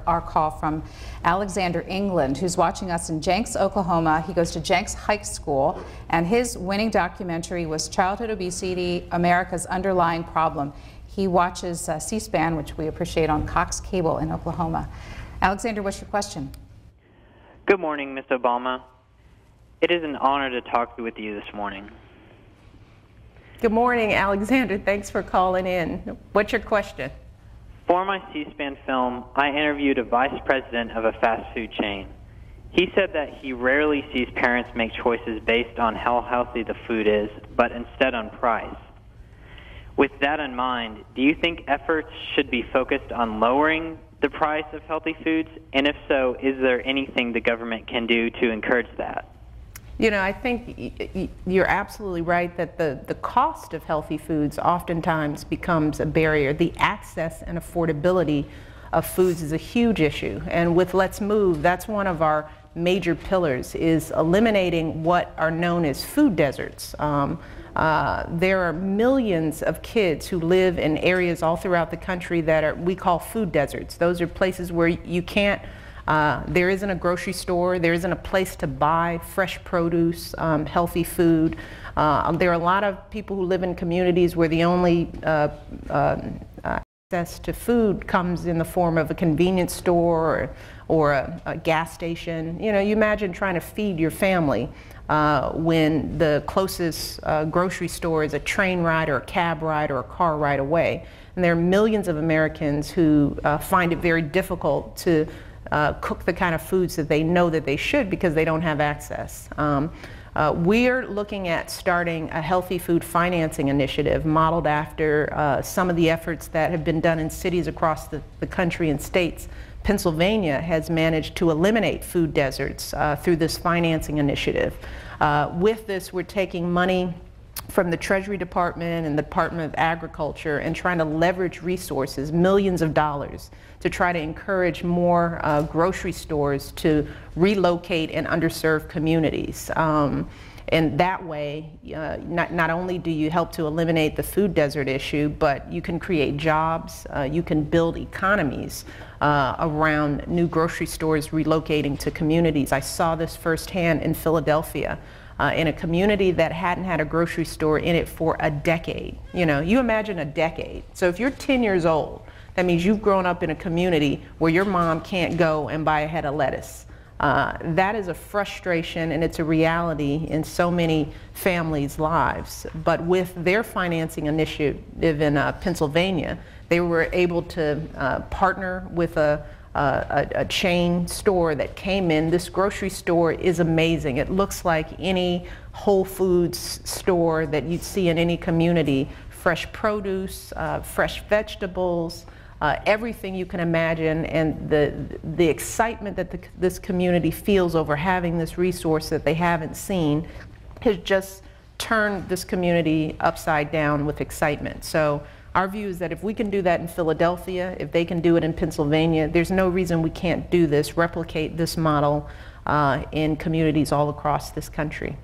our call from Alexander England, who's watching us in Jenks, Oklahoma. He goes to Jenks High School, and his winning documentary was Childhood Obesity, America's Underlying Problem. He watches C-SPAN, which we appreciate, on Cox Cable in Oklahoma. Alexander, what's your question? Good morning, Ms. Obama. It is an honor to talk with you this morning. Good morning, Alexander. Thanks for calling in. What's your question? For my C-SPAN film, I interviewed a vice president of a fast food chain. He said that he rarely sees parents make choices based on how healthy the food is, but instead on price. With that in mind, do you think efforts should be focused on lowering the price of healthy foods? And if so, is there anything the government can do to encourage that? You know, I think you're absolutely right that the cost of healthy foods oftentimes becomes a barrier. The access and affordability of foods is a huge issue. And with Let's Move, that's one of our major pillars, is eliminating what are known as food deserts. There are millions of kids who live in areas all throughout the country that we call food deserts. Those are places where you can't there isn't a grocery store, there isn't a place to buy fresh produce, healthy food. There are a lot of people who live in communities where the only access to food comes in the form of a convenience store or a gas station. You know, you imagine trying to feed your family when the closest grocery store is a train ride or a cab ride or a car ride away. And there are millions of Americans who find it very difficult to cook the kind of foods that they know that they should because they don't have access. We're looking at starting a healthy food financing initiative modeled after some of the efforts that have been done in cities across the country and states. Pennsylvania has managed to eliminate food deserts through this financing initiative. With this, we're taking money from the Treasury Department and the Department of Agriculture and trying to leverage resources, millions of dollars, to try to encourage more grocery stores to relocate in underserved communities. And that way, not only do you help to eliminate the food desert issue, but you can create jobs, you can build economies around new grocery stores relocating to communities. I saw this firsthand in Philadelphia. In a community that hadn't had a grocery store in it for a decade. You know, you imagine a decade. So if you're 10 years old, that means you've grown up in a community where your mom can't go and buy a head of lettuce. That is a frustration, and it's a reality in so many families' lives. But with their financing initiative in Pennsylvania, they were able to partner with a chain store that came in. This grocery store is amazing. It looks like any Whole Foods store that you'd see in any community. Fresh produce, fresh vegetables, everything you can imagine, and the excitement that this community feels over having this resource that they haven't seen has just turned this community upside down with excitement. So our view is that if we can do that in Philadelphia, if they can do it in Pennsylvania, there's no reason we can't do this, replicate this model in communities all across this country.